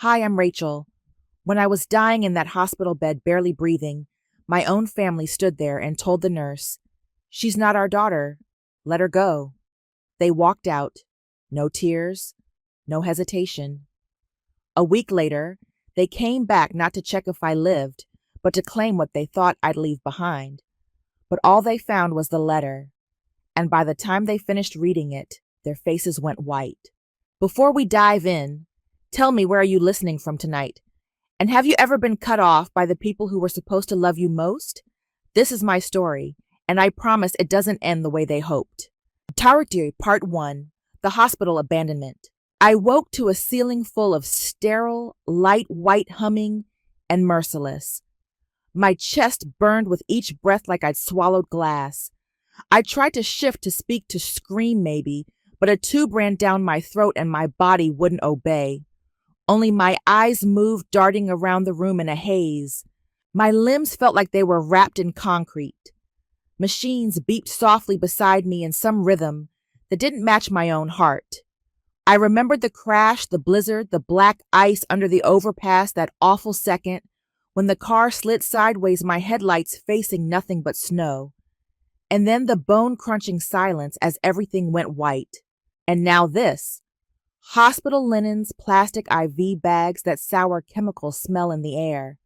Hi, I'm Rachel. When I was dying in that hospital bed, barely breathing, my own family stood there and told the nurse, "She's not our daughter. Let her go." They walked out. No tears, no hesitation. A week later, they came back not to check if I lived, but to claim what they thought I'd leave behind. But all they found was the letter, and by the time they finished reading it, their faces went white. Before we dive in, tell me, where are you listening from tonight? And have you ever been cut off by the people who were supposed to love you most? This is my story, and I promise it doesn't end the way they hoped. Tarity Part 1, The Hospital Abandonment. I woke to a ceiling full of sterile, light white humming and merciless. My chest burned with each breath like I'd swallowed glass. I tried to shift to speak, to scream maybe, but a tube ran down my throat and my body wouldn't obey. Only my eyes moved, darting around the room in a haze. My limbs felt like they were wrapped in concrete. Machines beeped softly beside me in some rhythm that didn't match my own heart. I remembered the crash, the blizzard, the black ice under the overpass, that awful second when the car slid sideways, my headlights facing nothing but snow. And then the bone-crunching silence as everything went white. And now this. Hospital linens, plastic IV bags, that sour chemical smell in the air.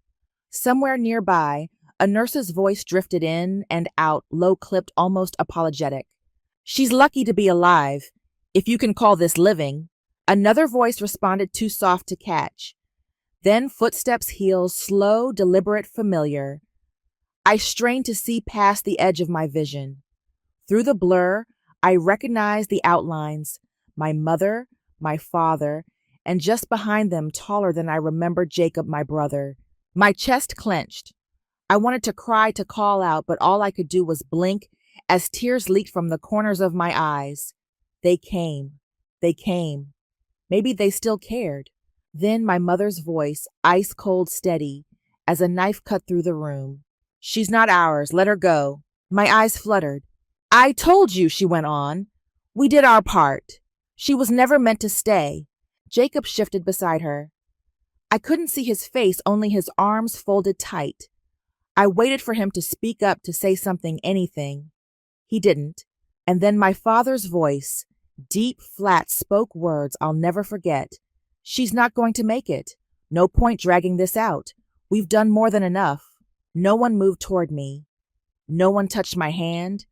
Somewhere nearby, a nurse's voice drifted in and out, low-clipped, almost apologetic. "She's lucky to be alive, if you can call this living." Another voice responded, too soft to catch. Then footsteps, heels, slow, deliberate, familiar. I strained to see past the edge of my vision. Through the blur, I recognized the outlines. My mother, my father, and just behind them, taller than I remembered, Jacob, my brother. My chest clenched. I wanted to cry, to call out, but all I could do was blink as tears leaked from the corners of my eyes. They came. They came. Maybe they still cared. Then my mother's voice, ice cold, steady, as a knife cut through the room. "She's not ours. Let her go." My eyes fluttered. "I told you," she went on. "We did our part. She was never meant to stay." Jacob shifted beside her. I couldn't see his face, only his arms folded tight. I waited for him to speak up, to say something, anything. He didn't. And then my father's voice, deep, flat, spoke words I'll never forget. "She's not going to make it. No point dragging this out. We've done more than enough." No one moved toward me. No one touched my hand.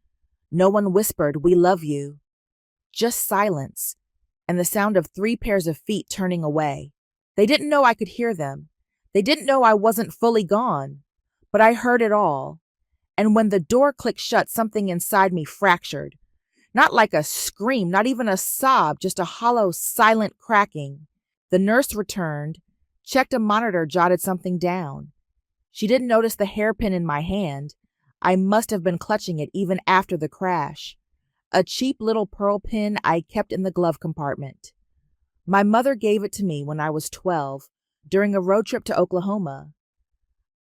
No one whispered, "We love you." Just silence, and the sound of 3 pairs of feet turning away. They didn't know I could hear them. They didn't know I wasn't fully gone. But I heard it all. And when the door clicked shut, something inside me fractured. Not like a scream, not even a sob, just a hollow, silent cracking. The nurse returned, checked a monitor, jotted something down. She didn't notice the hairpin in my hand. I must have been clutching it even after the crash. A cheap little pearl pin I kept in the glove compartment. My mother gave it to me when I was 12, during a road trip to Oklahoma.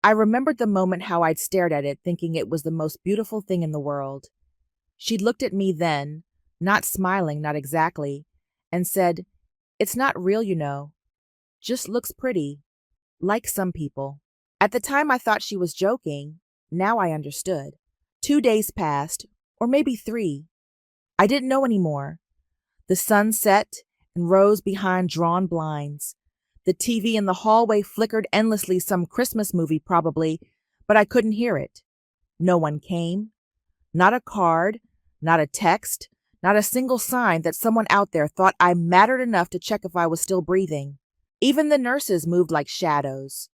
I remembered the moment, how I'd stared at it, thinking it was the most beautiful thing in the world. She looked at me then, not smiling, not exactly, and said, "It's not real, you know. Just looks pretty, like some people." At the time I thought she was joking. Now I understood. 2 days passed, or maybe 3. I didn't know anymore. The sun set and rose behind drawn blinds. The TV in the hallway flickered endlessly, some Christmas movie probably, but I couldn't hear it. No one came. Not a card, not a text, not a single sign that someone out there thought I mattered enough to check if I was still breathing. Even the nurses moved like shadows.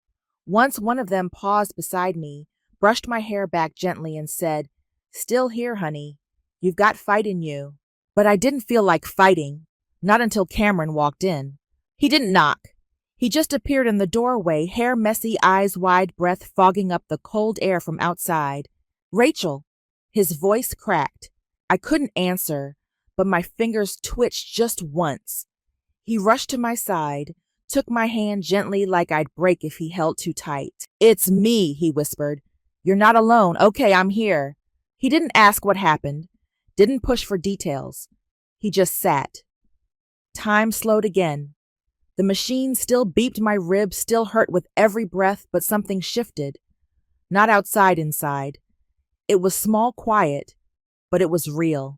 Once one of them paused beside me, brushed my hair back gently, and said, "Still here, honey. You've got fight in you." But I didn't feel like fighting, not until Cameron walked in. He didn't knock. He just appeared in the doorway, hair messy, eyes wide, breath fogging up the cold air from outside. "Rachel." His voice cracked. I couldn't answer, but my fingers twitched just once. He rushed to my side, took my hand gently, like I'd break if he held too tight. "It's me," he whispered. "You're not alone. Okay, I'm here." He didn't ask what happened, didn't push for details. He just sat. Time slowed again. The machine still beeped, my ribs still hurt with every breath, but something shifted. Not outside, inside. It was small, quiet, but it was real.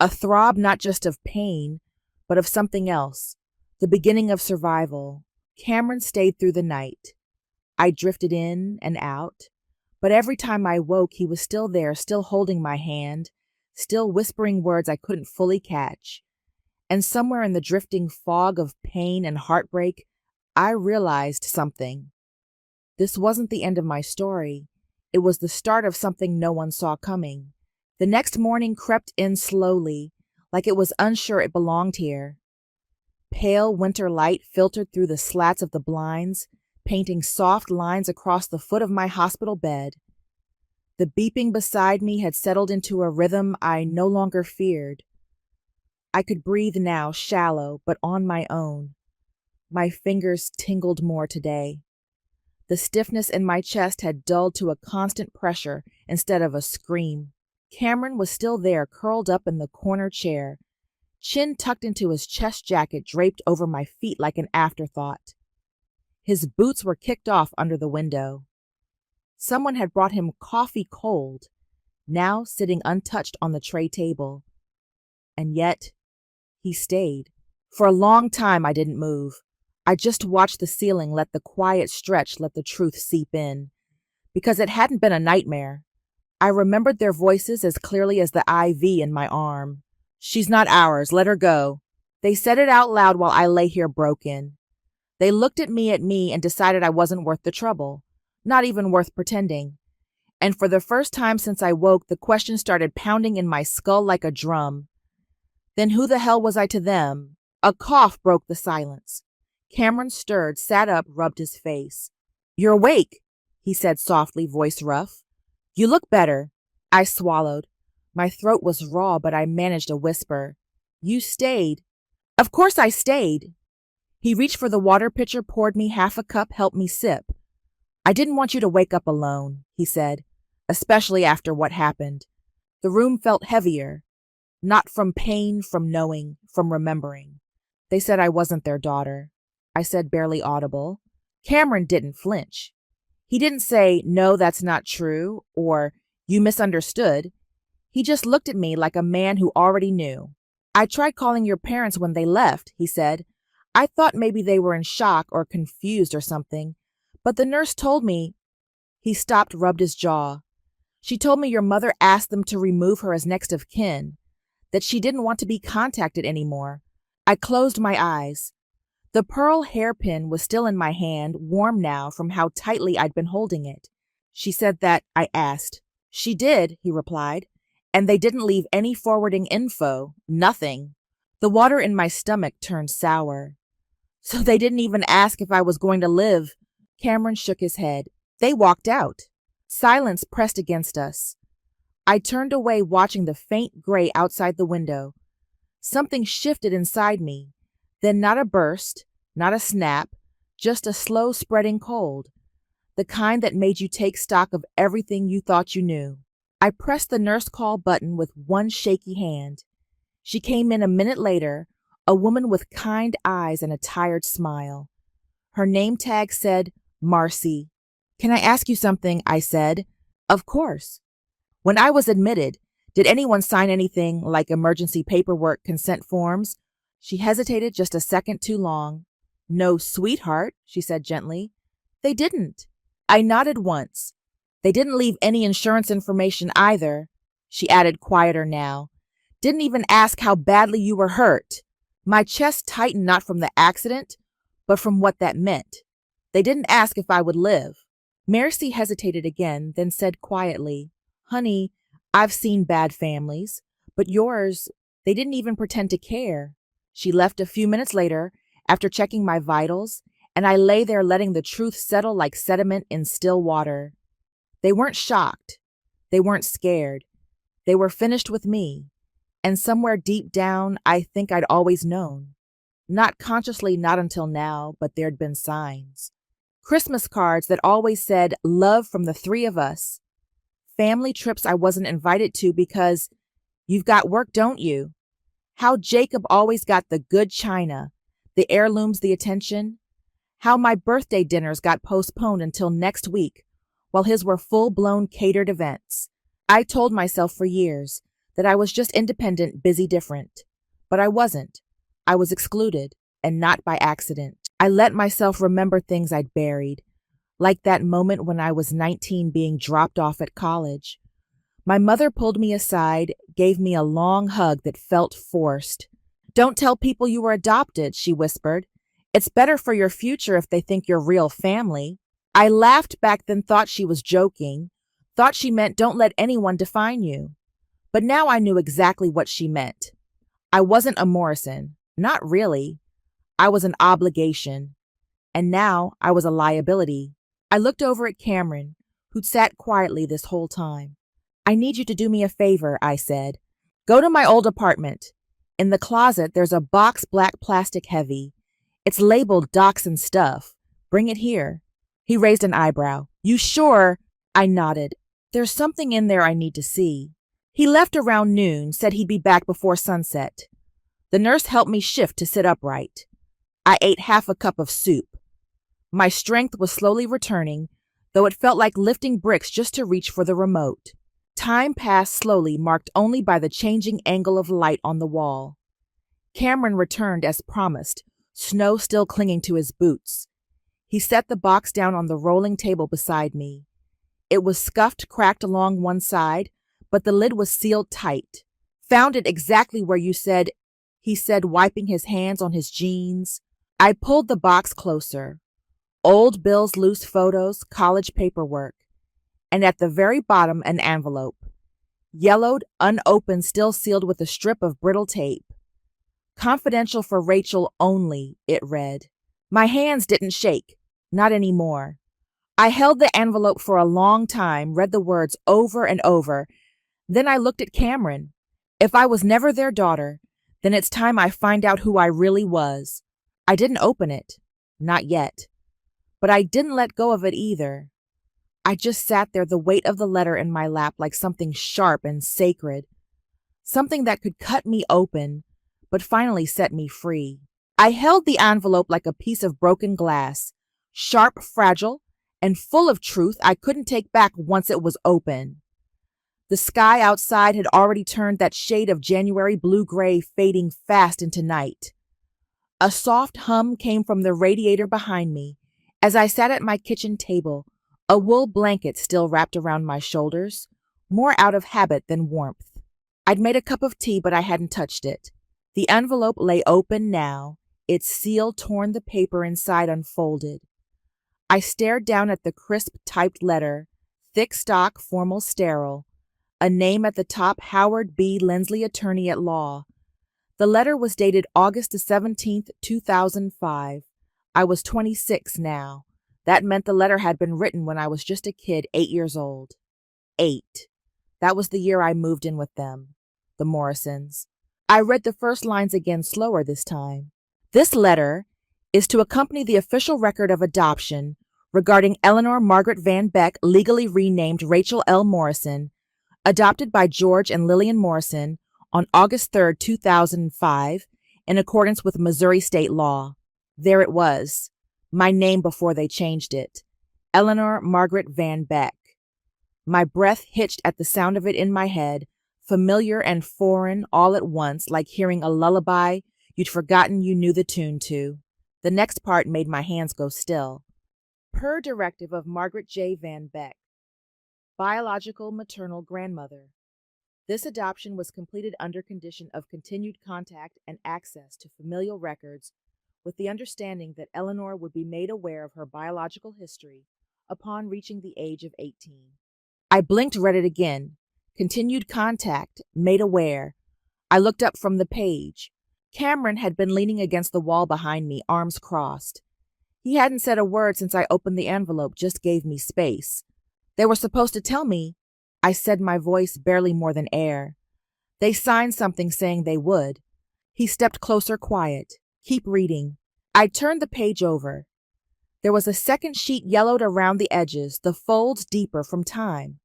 A throb not just of pain, but of something else. The beginning of survival. Cameron stayed through the night. I drifted in and out, but every time I woke, he was still there, still holding my hand, still whispering words I couldn't fully catch. And somewhere in the drifting fog of pain and heartbreak, I realized something. This wasn't the end of my story. It was the start of something no one saw coming. The next morning crept in slowly, like it was unsure it belonged here. Pale winter light filtered through the slats of the blinds, painting soft lines across the foot of my hospital bed. The beeping beside me had settled into a rhythm I no longer feared. I could breathe now, shallow, but on my own. My fingers tingled more today. The stiffness in my chest had dulled to a constant pressure instead of a scream. Cameron was still there, curled up in the corner chair, chin tucked into his chest jacket draped over my feet like an afterthought. His boots were kicked off under the window. Someone had brought him coffee cold, now sitting untouched on the tray table. And yet, he stayed. For a long time I didn't move. I just watched the ceiling let the quiet stretch, let the truth seep in. Because it hadn't been a nightmare. I remembered their voices as clearly as the IV in my arm. "She's not ours, let her go." They said it out loud while I lay here broken. They looked at me and decided I wasn't worth the trouble, not even worth pretending. And for the first time since I woke, the question started pounding in my skull like a drum. Then who the hell was I to them? A cough broke the silence. Cameron stirred, sat up, rubbed his face. "You're awake," he said softly, voice rough. "You look better." I swallowed. My throat was raw, but I managed a whisper. "You stayed." "Of course I stayed." He reached for the water pitcher, poured me half a cup, helped me sip. "I didn't want you to wake up alone," he said, "especially after what happened." The room felt heavier. Not from pain, from knowing, from remembering. They said I wasn't their daughter. I said, barely audible. Cameron didn't flinch. He didn't say, "No, that's not true," or "You misunderstood." He just looked at me like a man who already knew. "I tried calling your parents when they left," he said. "I thought maybe they were in shock or confused or something. But the nurse told me—" He stopped, rubbed his jaw. "She told me your mother asked them to remove her as next of kin, that she didn't want to be contacted anymore." I closed my eyes. The pearl hairpin was still in my hand, warm now from how tightly I'd been holding it. "She said that?" I asked. "She did," he replied. "And they didn't leave any forwarding info. Nothing." The water in my stomach turned sour. "So they didn't even ask if I was going to live." Cameron shook his head. "They walked out." Silence pressed against us. I turned away, watching the faint gray outside the window. Something shifted inside me. Then not a burst, not a snap, just a slow spreading cold. The kind that made you take stock of everything you thought you knew. I pressed the nurse call button with one shaky hand. She came in a minute later, a woman with kind eyes and a tired smile. Her name tag said, Marcy. "Can I ask you something?" I said. "Of course." "When I was admitted, did anyone sign anything like emergency paperwork, consent forms?" She hesitated just a second too long. "No, sweetheart," she said gently. "They didn't." I nodded once. "They didn't leave any insurance information either," she added, quieter now. "Didn't even ask how badly you were hurt." My chest tightened, not from the accident, but from what that meant. "They didn't ask if I would live." Marcy hesitated again, then said quietly, "Honey, I've seen bad families, but yours, they didn't even pretend to care." She left a few minutes later, after checking my vitals, and I lay there letting the truth settle like sediment in still water. They weren't shocked. They weren't scared. They were finished with me. And somewhere deep down, I think I'd always known. Not consciously, not until now, but there'd been signs. Christmas cards that always said, "Love from the three of us." Family trips I wasn't invited to because, "You've got work, don't you?" How Jacob always got the good china, the heirlooms, the attention. How my birthday dinners got postponed until next week, while his were full-blown catered events. I told myself for years that I was just independent, busy, different. But I wasn't. I was excluded, and not by accident. I let myself remember things I'd buried, like that moment when I was 19 being dropped off at college. My mother pulled me aside, gave me a long hug that felt forced. "Don't tell people you were adopted," she whispered. "It's better for your future if they think you're real family." I laughed back, then thought she was joking, thought she meant don't let anyone define you. But now I knew exactly what she meant. I wasn't a Morrison. Not really. I was an obligation. And now I was a liability. I looked over at Cameron, who'd sat quietly this whole time. "I need you to do me a favor," I said. "Go to my old apartment. In the closet, there's a box, black plastic heavy. It's labeled docs and stuff. Bring it here." He raised an eyebrow. "You sure?" I nodded. "There's something in there I need to see." He left around noon, said he'd be back before sunset. The nurse helped me shift to sit upright. I ate half a cup of soup. My strength was slowly returning, though it felt like lifting bricks just to reach for the remote. Time passed slowly, marked only by the changing angle of light on the wall. Cameron returned as promised, snow still clinging to his boots. He set the box down on the rolling table beside me. It was scuffed, cracked along one side, but the lid was sealed tight. "Found it exactly where you said," he said, wiping his hands on his jeans. I pulled the box closer. Old Bill's loose photos, college paperwork, and at the very bottom an envelope. Yellowed, unopened, still sealed with a strip of brittle tape. "Confidential for Rachel only," it read. My hands didn't shake. Not anymore. I held the envelope for a long time, read the words over and over. Then I looked at Cameron. If I was never their daughter, then it's time I find out who I really was. I didn't open it. Not yet. But I didn't let go of it either. I just sat there, the weight of the letter in my lap like something sharp and sacred. Something that could cut me open, but finally set me free. I held the envelope like a piece of broken glass, sharp, fragile, and full of truth I couldn't take back once it was open. The sky outside had already turned that shade of January blue-gray, fading fast into night. A soft hum came from the radiator behind me as I sat at my kitchen table, a wool blanket still wrapped around my shoulders, more out of habit than warmth. I'd made a cup of tea, but I hadn't touched it. The envelope lay open now, its seal torn, the paper inside unfolded. I stared down at the crisp typed letter, thick stock, formal, sterile. A name at the top, Howard B. Lindsley, attorney at law. The letter was dated August the 17th, 2005. I was 26 now. That meant the letter had been written when I was just a kid, 8 years old. 8. That was the year I moved in with them, the Morrisons. I read the first lines again, slower this time. "This letter is to accompany the official record of adoption regarding Eleanor Margaret Van Beck, legally renamed Rachel L. Morrison, adopted by George and Lillian Morrison on August 3, 2005, in accordance with Missouri state law." There it was, my name before they changed it. Eleanor Margaret Van Beck. My breath hitched at the sound of it in my head, familiar and foreign all at once, like hearing a lullaby you'd forgotten you knew the tune to. The next part made my hands go still. Per directive of Margaret J. Van Beck, biological maternal grandmother. This adoption was completed under condition of continued contact and access to familial records, with the understanding that Eleanor would be made aware of her biological history upon reaching the age of 18. I blinked, read it again. Continued contact, made aware. I looked up from the page. Cameron had been leaning against the wall behind me, arms crossed. He hadn't said a word since I opened the envelope, just gave me space. They were supposed to tell me. I said, my voice barely more than air. They signed something saying they would. He stepped closer, quiet. Keep reading. I turned the page over. There was a second sheet yellowed around the edges, the folds deeper from time.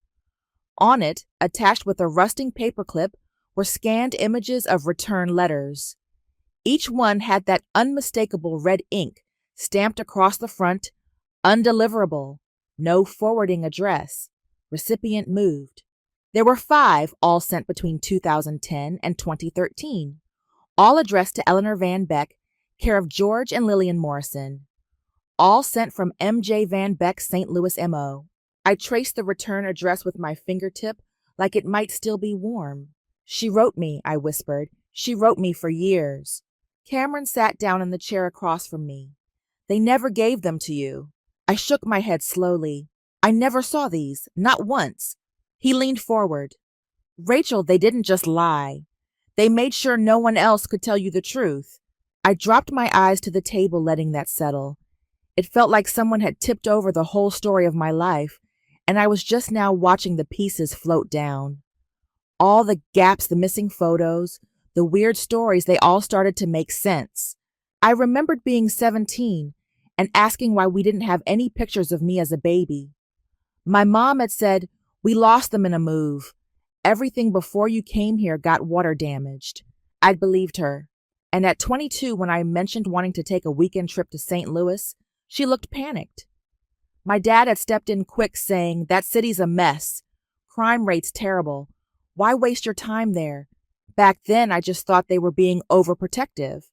On it, attached with a rusting paperclip, were scanned images of return letters. Each one had that unmistakable red ink stamped across the front, undeliverable, no forwarding address, recipient moved. There were 5, all sent between 2010 and 2013, all addressed to Eleanor Van Beck, care of George and Lillian Morrison, all sent from M.J. Van Beck, St. Louis, M.O. I traced the return address with my fingertip like it might still be warm. She wrote me, I whispered. She wrote me for years. Cameron sat down in the chair across from me. They never gave them to you. I shook my head slowly. I never saw these, not once. He leaned forward. Rachel, they didn't just lie. They made sure no one else could tell you the truth. I dropped my eyes to the table, letting that settle. It felt like someone had tipped over the whole story of my life, and I was just now watching the pieces float down. All the gaps, the missing photos, the weird stories, they all started to make sense. I remembered being 17 and asking why we didn't have any pictures of me as a baby. My mom had said, we lost them in a move. Everything before you came here got water damaged. I'd believed her. And at 22, when I mentioned wanting to take a weekend trip to St. Louis, she looked panicked. My dad had stepped in quick, saying, that city's a mess. Crime rate's terrible. Why waste your time there? Back then, I just thought they were being overprotective.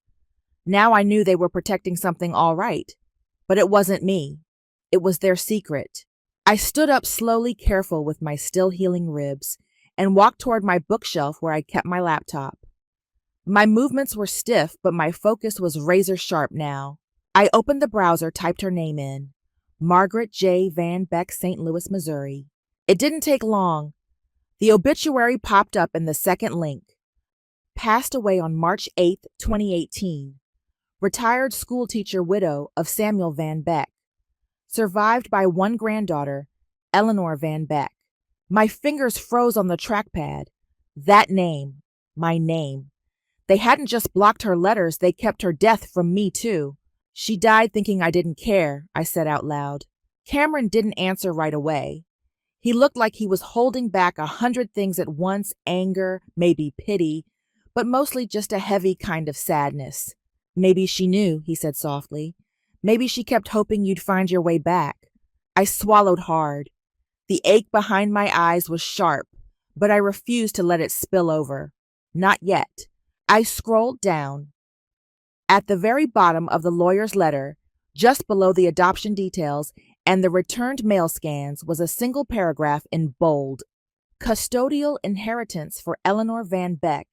Now I knew they were protecting something all right. But it wasn't me. It was their secret. I stood up slowly, careful with my still healing ribs, and walked toward my bookshelf where I kept my laptop. My movements were stiff, but my focus was razor sharp now. I opened the browser, typed her name in. Margaret J. Van Beck, St. Louis, Missouri. It didn't take long. The obituary popped up in the second link. Passed away on March 8, 2018. Retired schoolteacher widow of Samuel Van Beck. Survived by one granddaughter, Eleanor Van Beck. My fingers froze on the trackpad. That name. My name. They hadn't just blocked her letters, they kept her death from me too. She died thinking I didn't care, I said out loud. Cameron didn't answer right away. He looked like he was holding back 100 things at once, anger, maybe pity, but mostly just a heavy kind of sadness. Maybe she knew, he said softly. Maybe she kept hoping you'd find your way back. I swallowed hard. The ache behind my eyes was sharp, but I refused to let it spill over. Not yet. I scrolled down. At the very bottom of the lawyer's letter, just below the adoption details and the returned mail scans, was a single paragraph in bold. Custodial inheritance for Eleanor Van Beck,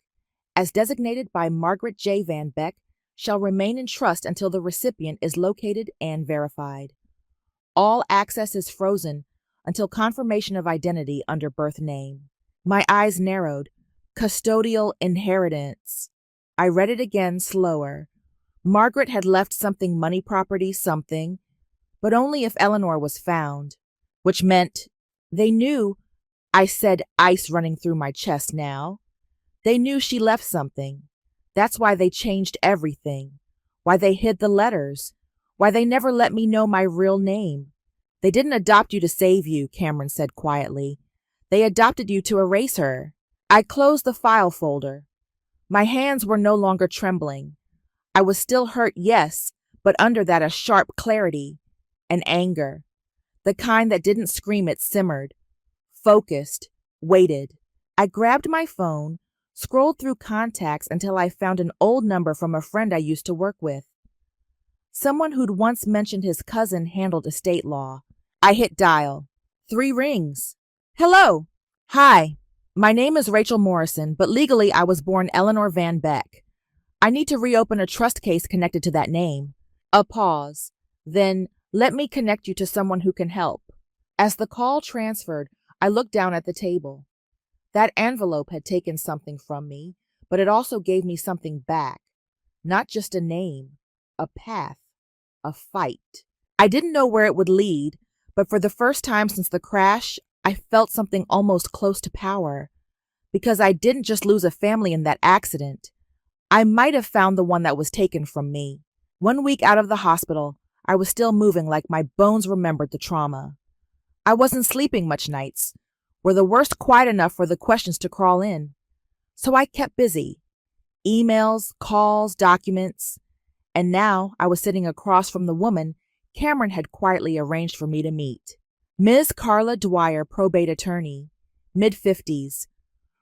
as designated by Margaret J. Van Beck, shall remain in trust until the recipient is located and verified. All access is frozen until confirmation of identity under birth name. My eyes narrowed. Custodial inheritance. I read it again, slower. Margaret had left something, money, property, something, but only if Eleanor was found, which meant they knew. I said, ice running through my chest now. They knew she left something. That's why they changed everything, why they hid the letters, why they never let me know my real name. They didn't adopt you to save you, Cameron said quietly. They adopted you to erase her. I closed the file folder. My hands were no longer trembling. I was still hurt, yes, but under that a sharp clarity, an anger. The kind that didn't scream, it simmered. Focused, waited. I grabbed my phone, scrolled through contacts until I found an old number from a friend I used to work with. Someone who'd once mentioned his cousin handled estate law. I hit dial. 3 rings. Hello. Hi. My name is Rachel Morrison, but legally I was born Eleanor Van Beck. I need to reopen a trust case connected to that name. A pause. Then, let me connect you to someone who can help. As the call transferred, I looked down at the table. That envelope had taken something from me, but it also gave me something back. Not just a name, a path, a fight. I didn't know where it would lead, but for the first time since the crash, I felt something almost close to power. Because I didn't just lose a family in that accident. I might have found the one that was taken from me. 1 week out of the hospital, I was still moving like my bones remembered the trauma. I wasn't sleeping much nights. Were the worst quiet enough for the questions to crawl in? So I kept busy. Emails, calls, documents. And now I was sitting across from the woman Cameron had quietly arranged for me to meet. Ms. Carla Dwyer, probate attorney, mid-50s.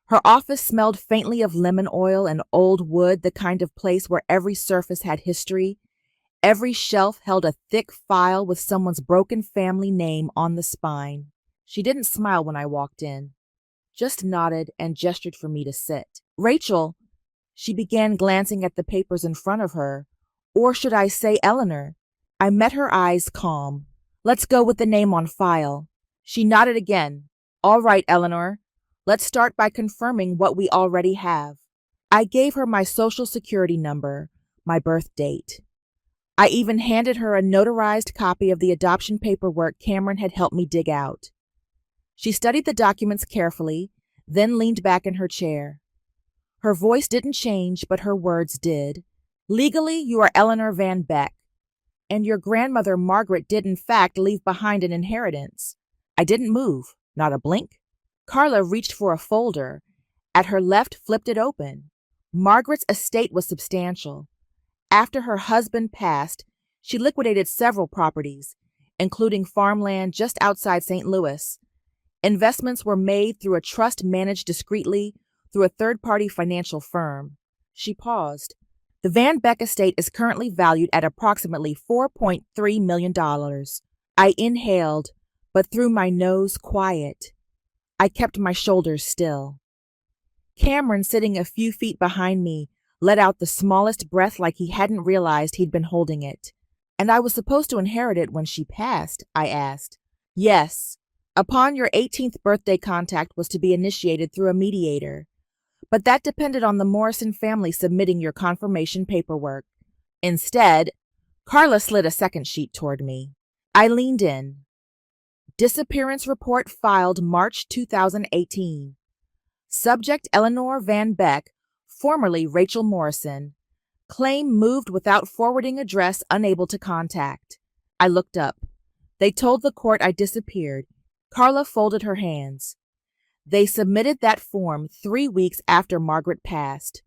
Her office smelled faintly of lemon oil and old wood, the kind of place where every surface had history. Every shelf held a thick file with someone's broken family name on the spine. She didn't smile when I walked in, just nodded and gestured for me to sit. Rachel, she began, glancing at the papers in front of her. Or should I say Eleanor? I met her eyes calm. Let's go with the name on file. She nodded again. All right, Eleanor. Let's start by confirming what we already have. I gave her my social security number, my birth date. I even handed her a notarized copy of the adoption paperwork Cameron had helped me dig out. She studied the documents carefully, then leaned back in her chair. Her voice didn't change, but her words did. Legally, you are Eleanor Van Beck, and your grandmother Margaret did in fact leave behind an inheritance. I didn't move, not a blink. Carla reached for a folder. At her left, flipped it open. Margaret's estate was substantial. After her husband passed, she liquidated several properties, including farmland just outside St. Louis. Investments were made through a trust managed discreetly through a third-party financial firm. She paused. The Van Beck estate is currently valued at approximately $4.3 million. I inhaled, but through my nose quiet. I kept my shoulders still. Cameron, sitting a few feet behind me, let out the smallest breath like he hadn't realized he'd been holding it. And I was supposed to inherit it when she passed, I asked. Yes. Upon your 18th birthday, contact was to be initiated through a mediator. But that depended on the Morrison family submitting your confirmation paperwork. Instead, Carla slid a second sheet toward me. I leaned in. Disappearance report filed March 2018. Subject Eleanor Van Beck, formerly Rachel Morrison. Claim moved without forwarding address, unable to contact. I looked up. They told the court I disappeared. Carla folded her hands. They submitted that form 3 weeks after Margaret passed.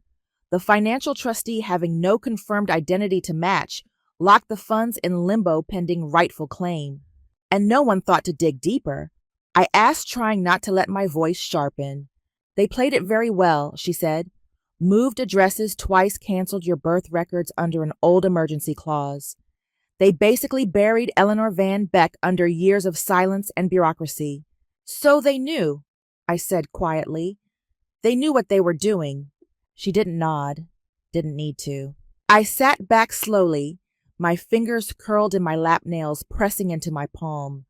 The financial trustee, having no confirmed identity to match, locked the funds in limbo pending rightful claim. And no one thought to dig deeper. I asked, trying not to let my voice sharpen. They played it very well, she said. Moved addresses, twice canceled your birth records under an old emergency clause. They basically buried Eleanor Van Beck under years of silence and bureaucracy. So they knew, I said quietly. They knew what they were doing. She didn't nod. Didn't need to. I sat back slowly, my fingers curled in my lap nails, pressing into my palm.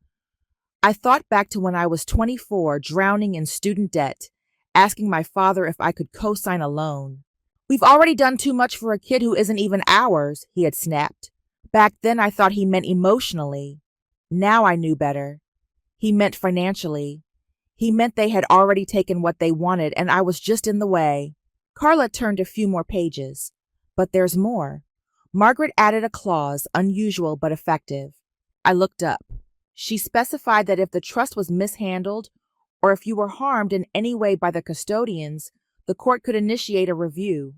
I thought back to when I was 24, drowning in student debt, asking my father if I could co-sign a loan. We've already done too much for a kid who isn't even ours, he had snapped. Back then I thought he meant emotionally. Now I knew better. He meant financially. He meant they had already taken what they wanted and I was just in the way. Carla turned a few more pages. But there's more. Margaret added a clause, unusual but effective. I looked up. She specified that if the trust was mishandled, or if you were harmed in any way by the custodians, the court could initiate a review.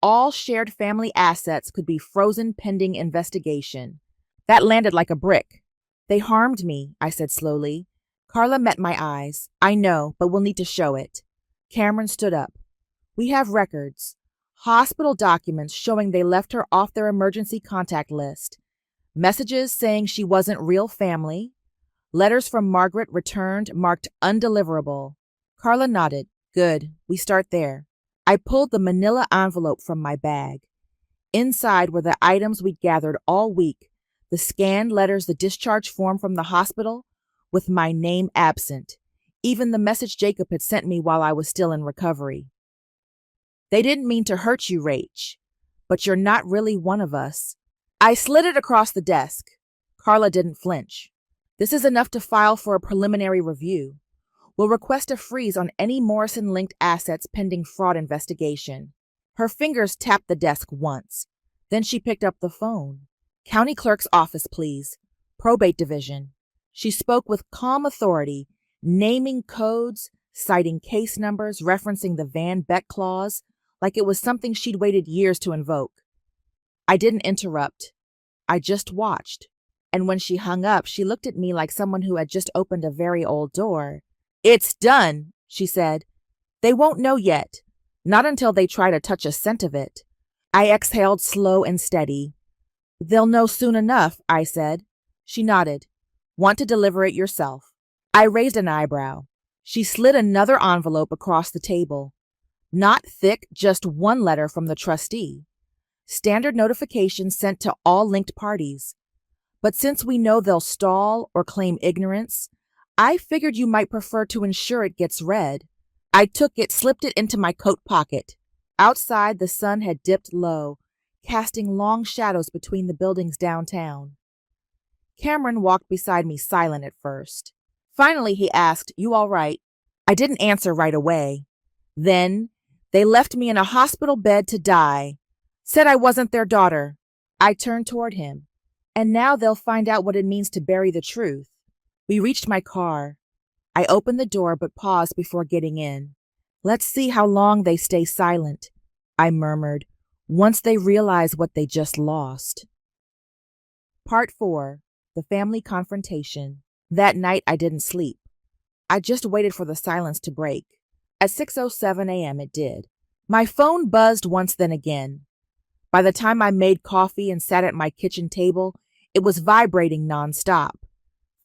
All shared family assets could be frozen pending investigation. That landed like a brick. They harmed me, I said slowly. Carla met my eyes. I know, but we'll need to show it. Cameron stood up. We have records. Hospital documents showing they left her off their emergency contact list. Messages saying she wasn't real family. Letters from Margaret returned marked undeliverable. Carla nodded. Good. We start there. I pulled the manila envelope from my bag. Inside were the items we'd gathered all week. The scanned letters, the discharge form from the hospital, with my name absent. Even the message Jacob had sent me while I was still in recovery. They didn't mean to hurt you, Rach, but you're not really one of us. I slid it across the desk. Carla didn't flinch. This is enough to file for a preliminary review. We'll request a freeze on any Morrison-linked assets pending fraud investigation. Her fingers tapped the desk once. Then she picked up the phone. County Clerk's office, please. Probate Division. She spoke with calm authority, naming codes, citing case numbers, referencing the Van Beck clause, like it was something she'd waited years to invoke. I didn't interrupt. I just watched. And when she hung up, she looked at me like someone who had just opened a very old door. "It's done," she said. "They won't know yet. Not until they try to touch a scent of it." I exhaled slow and steady. "They'll know soon enough," I said. She nodded. "Want to deliver it yourself?" I raised an eyebrow. She slid another envelope across the table. Not thick, just one letter from the trustee. Standard notification sent to all linked parties. But since we know they'll stall or claim ignorance, I figured you might prefer to ensure it gets read. I took it, slipped it into my coat pocket. Outside, the sun had dipped low, casting long shadows between the buildings downtown. Cameron walked beside me, silent at first. Finally, he asked, "You all right?" I didn't answer right away. Then, "They left me in a hospital bed to die. Said I wasn't their daughter." I turned toward him. "And now they'll find out what it means to bury the truth." We reached my car. I opened the door but paused before getting in. "Let's see how long they stay silent," I murmured, "once they realize what they just lost." Part 4. The Family Confrontation. That night I didn't sleep. I just waited for the silence to break. At 6:07 a.m. it did. My phone buzzed once, then again. By the time I made coffee and sat at my kitchen table, it was vibrating nonstop.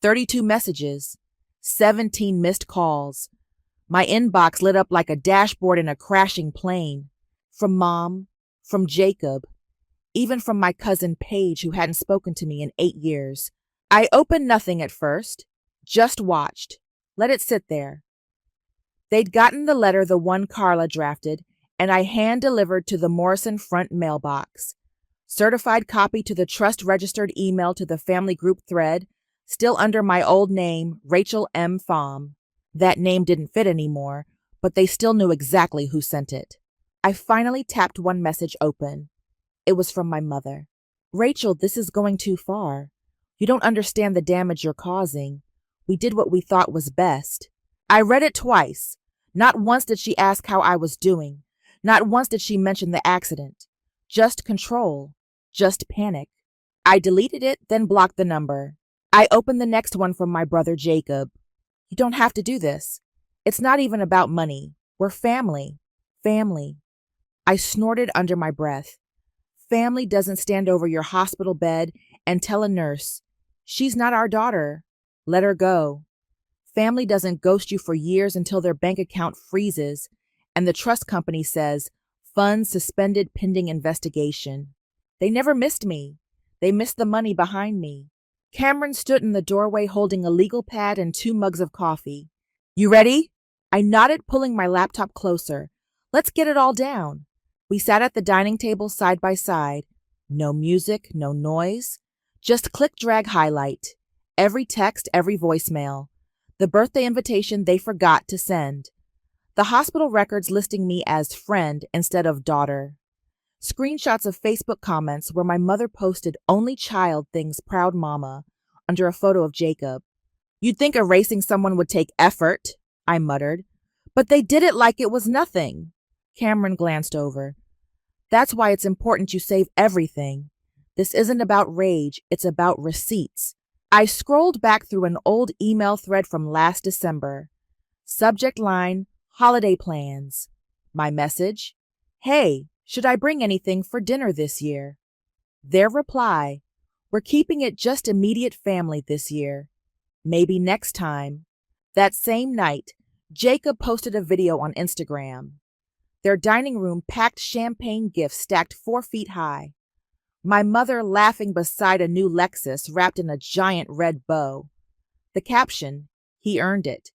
32 messages, 17 missed calls. My inbox lit up like a dashboard in a crashing plane. From Mom, from Jacob, even from my cousin Paige, who hadn't spoken to me in 8 years. I opened nothing at first, just watched, let it sit there. They'd gotten the letter, the one Carla drafted, and I hand-delivered to the Morrison front mailbox. Certified copy to the trust-registered email to the family group thread, still under my old name, Rachel M. Pham. That name didn't fit anymore, but they still knew exactly who sent it. I finally tapped one message open. It was from my mother. "Rachel, this is going too far. You don't understand the damage you're causing. We did what we thought was best." I read it twice. Not once did she ask how I was doing. Not once did she mention the accident. Just control. Just panic. I deleted it, then blocked the number. I opened the next one from my brother Jacob. "You don't have to do this. It's not even about money. We're family. Family." I snorted under my breath. Family doesn't stand over your hospital bed and tell a nurse, "She's not our daughter. Let her go." Family doesn't ghost you for years until their bank account freezes and the trust company says, "Funds suspended pending investigation." They never missed me. They missed the money behind me. Cameron stood in the doorway holding a legal pad and 2 mugs of coffee. "You ready?" I nodded, pulling my laptop closer. "Let's get it all down." We sat at the dining table side by side. No music, no noise. Just click, drag, highlight. Every text, every voicemail. The birthday invitation they forgot to send. The hospital records listing me as friend instead of daughter. Screenshots of Facebook comments where my mother posted "only child things proud mama" under a photo of Jacob. "You'd think erasing someone would take effort," I muttered. "But they did it like it was nothing." Cameron glanced over. "That's why it's important you save everything. This isn't about rage, it's about receipts." I scrolled back through an old email thread from last December. Subject line, "Holiday plans." My message, "Hey, should I bring anything for dinner this year?" Their reply, "We're keeping it just immediate family this year. Maybe next time." That same night, Jacob posted a video on Instagram. Their dining room packed champagne gifts stacked 4 feet high. My mother laughing beside a new Lexus wrapped in a giant red bow. The caption, "He earned it."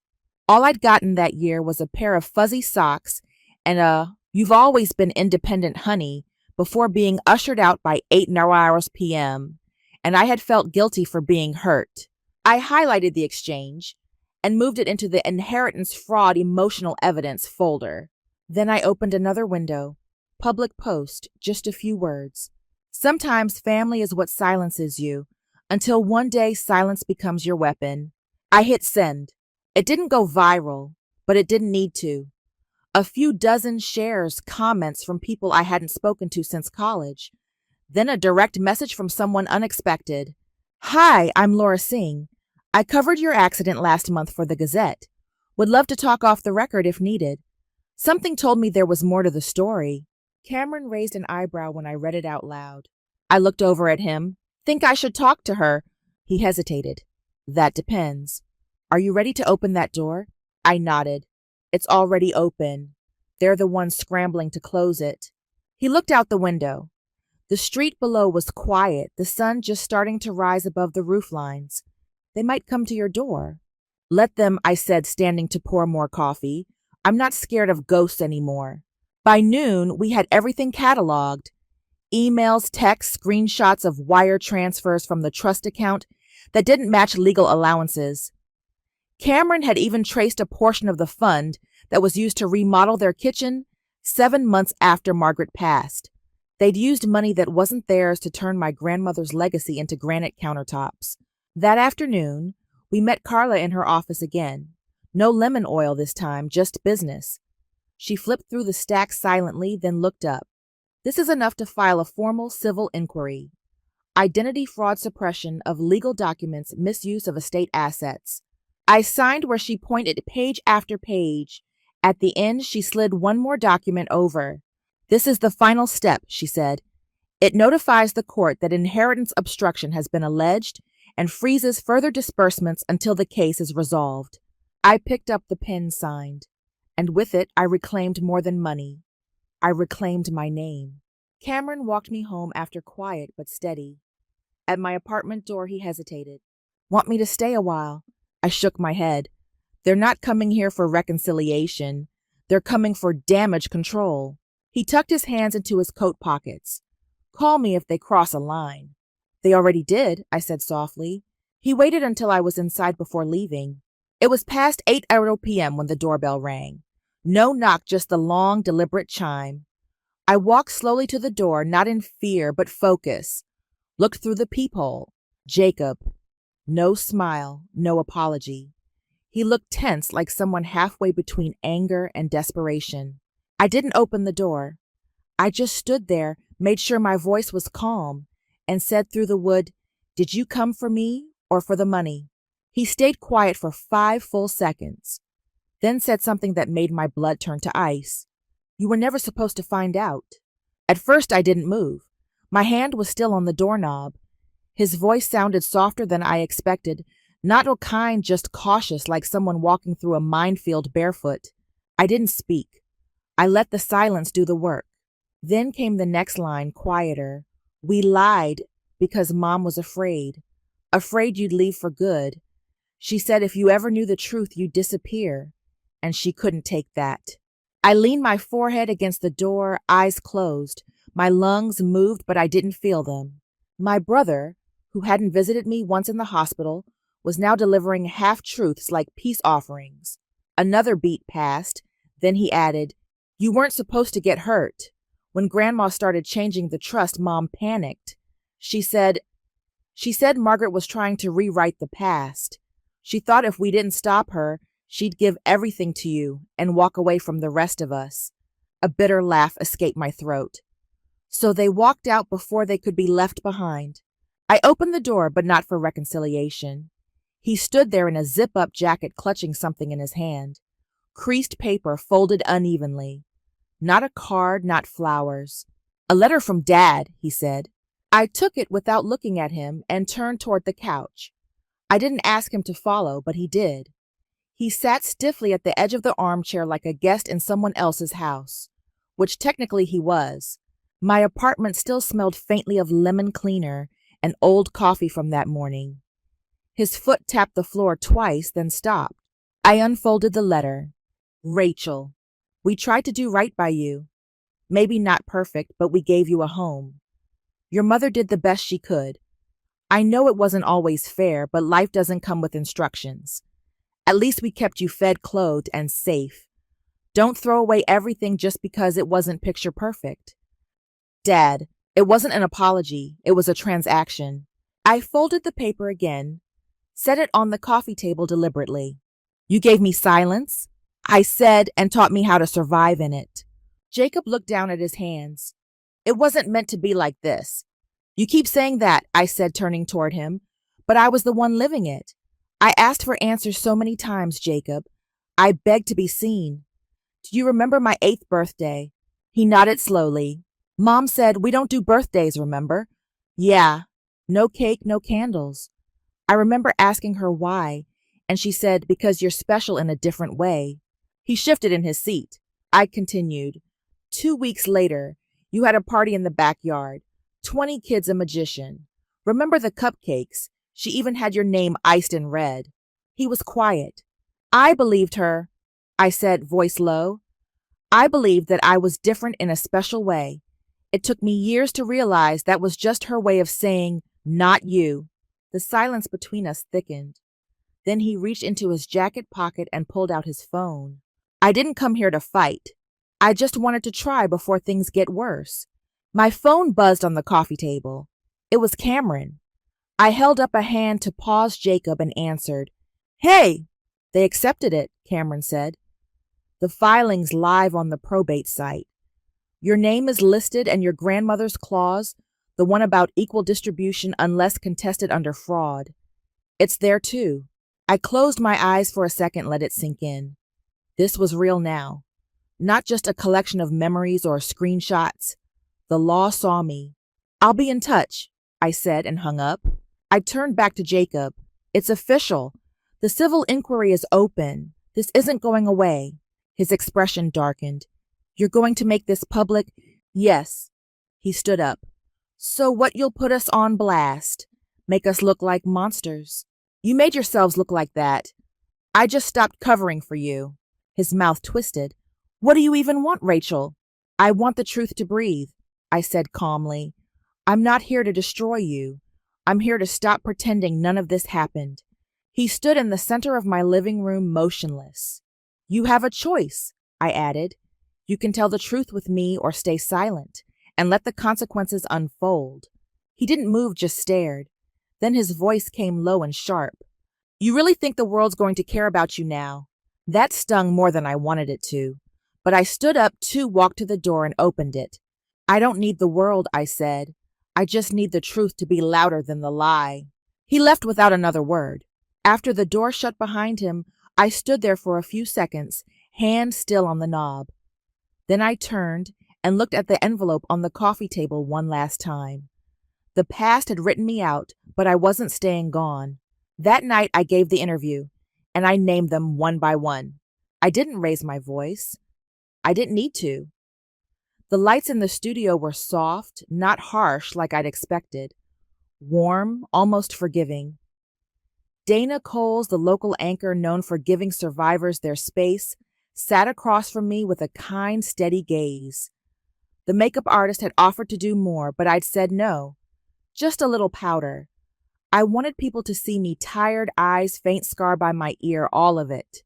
All I'd gotten that year was a pair of fuzzy socks and a "You've always been independent, honey," before being ushered out by 8:00 p.m., and I had felt guilty for being hurt. I highlighted the exchange and moved it into the inheritance fraud emotional evidence folder. Then I opened another window. Public post, just a few words. Sometimes family is what silences you, until one day silence becomes your weapon. I hit send. It didn't go viral, but it didn't need to. A few dozen shares, comments from people I hadn't spoken to since college. Then a direct message from someone unexpected. Hi, I'm Laura Singh. I covered your accident last month for the Gazette. Would love to talk off the record if needed. Something told me there was more to the story. Cameron raised an eyebrow when I read it out loud. I looked over at him. Think I should talk to her? He hesitated. That depends. Are you ready to open that door? I nodded. It's already open. They're the ones scrambling to close it. He looked out the window. The street below was quiet, the sun just starting to rise above the roof lines. They might come to your door. Let them, I said, standing to pour more coffee. I'm not scared of ghosts anymore. By noon, we had everything cataloged. Emails, texts, screenshots of wire transfers from the trust account that didn't match legal allowances. Cameron had even traced a portion of the fund that was used to remodel their kitchen 7 months after Margaret passed. They'd used money that wasn't theirs to turn my grandmother's legacy into granite countertops. That afternoon, we met Carla in her office again. No lemon oil this time, just business. She flipped through the stacks silently, then looked up. This is enough to file a formal civil inquiry. Identity fraud suppression of legal documents, misuse of estate assets. I signed where she pointed page after page. At the end, she slid one more document over. This is the final step, she said. It notifies the court that inheritance obstruction has been alleged and freezes further disbursements until the case is resolved. I picked up the pen signed, and with it I reclaimed more than money. I reclaimed my name. Cameron walked me home after quiet but steady. At my apartment door he hesitated. Want me to stay a while? I shook my head. They're not coming here for reconciliation. They're coming for damage control. He tucked his hands into his coat pockets. Call me if they cross a line. They already did, I said softly. He waited until I was inside before leaving. It was past 8:00 p.m. when the doorbell rang. No knock, just the long, deliberate chime. I walked slowly to the door, not in fear, but focus. Looked through the peephole. Jacob. No smile, no apology. He looked tense, like someone halfway between anger and desperation. I didn't open the door. I just stood there, made sure my voice was calm, and said through the wood, Did you come for me or for the money? He stayed quiet for 5 full seconds, then said something that made my blood turn to ice. You were never supposed to find out. At first I didn't move. My hand was still on the doorknob. His voice sounded softer than I expected, not kind, just cautious, like someone walking through a minefield barefoot. I didn't speak. I let the silence do the work. Then came the next line, quieter. We lied because Mom was afraid. Afraid you'd leave for good. She said if you ever knew the truth, you'd disappear. And she couldn't take that. I leaned my forehead against the door, eyes closed. My lungs moved, but I didn't feel them. My brother, who hadn't visited me once in the hospital, was now delivering half-truths like peace offerings. Another beat passed. Then he added, You weren't supposed to get hurt. When Grandma started changing the trust, Mom panicked. She said Margaret was trying to rewrite the past. She thought if we didn't stop her, she'd give everything to you and walk away from the rest of us. A bitter laugh escaped my throat. So they walked out before they could be left behind. I opened the door, but not for reconciliation. He stood there in a zip-up jacket clutching something in his hand. Creased paper folded unevenly. Not a card, not flowers. A letter from Dad, he said. I took it without looking at him and turned toward the couch. I didn't ask him to follow, but he did. He sat stiffly at the edge of the armchair like a guest in someone else's house, which technically he was. My apartment still smelled faintly of lemon cleaner and old coffee from that morning. His foot tapped the floor twice, then stopped. I unfolded the letter. Rachel, we tried to do right by you. Maybe not perfect, but we gave you a home. Your mother did the best she could. I know it wasn't always fair, but life doesn't come with instructions. At least we kept you fed, clothed, and safe. Don't throw away everything just because it wasn't picture perfect. Dad, it wasn't an apology. It was a transaction. I folded the paper again, set it on the coffee table deliberately. You gave me silence? I said, and taught me how to survive in it. Jacob looked down at his hands. It wasn't meant to be like this. You keep saying that, I said, turning toward him, but I was the one living it. I asked for answers so many times, Jacob. I begged to be seen. Do you remember my 8th birthday? He nodded slowly. Mom said, we don't do birthdays, remember? Yeah. No cake, no candles. I remember asking her why, and she said, because you're special in a different way. He shifted in his seat. I continued. 2 weeks later, you had a party in the backyard. 20 kids, a magician. Remember the cupcakes? She even had your name iced in red. He was quiet. I believed her, I said, voice low. I believed that I was different in a special way. It took me years to realize that was just her way of saying, not you. The silence between us thickened. Then he reached into his jacket pocket and pulled out his phone. I didn't come here to fight. I just wanted to try before things get worse. My phone buzzed on the coffee table. It was Cameron. I held up a hand to pause Jacob and answered. Hey! They accepted it, Cameron said. The filing's live on the probate site. Your name is listed and your grandmother's clause, the one about equal distribution unless contested under fraud. It's there too. I closed my eyes for a second, let it sink in. This was real now. Not just a collection of memories or screenshots. The law saw me. I'll be in touch, I said and hung up. I turned back to Jacob. It's official. The civil inquiry is open. This isn't going away. His expression darkened. You're going to make this public? Yes. He stood up. So what, you'll put us on blast? Make us look like monsters? You made yourselves look like that. I just stopped covering for you. His mouth twisted. What do you even want, Rachel? I want the truth to breathe, I said calmly. I'm not here to destroy you. I'm here to stop pretending none of this happened. He stood in the center of my living room motionless. You have a choice, I added. You can tell the truth with me or stay silent and let the consequences unfold. He didn't move, just stared. Then his voice came low and sharp. You really think the world's going to care about you now? That stung more than I wanted it to. But I stood up to walk to the door and opened it. I don't need the world, I said. I just need the truth to be louder than the lie. He left without another word. After the door shut behind him, I stood there for a few seconds, hand still on the knob. Then I turned and looked at the envelope on the coffee table one last time. The past had written me out, but I wasn't staying gone. That night I gave the interview, and I named them one by one. I didn't raise my voice. I didn't need to. The lights in the studio were soft, not harsh like I'd expected. Warm, almost forgiving. Dana Coles, the local anchor known for giving survivors their space, sat across from me with a kind, steady gaze. The makeup artist had offered to do more, but I'd said no. Just a little powder. I wanted people to see me, tired eyes, faint scar by my ear, all of it.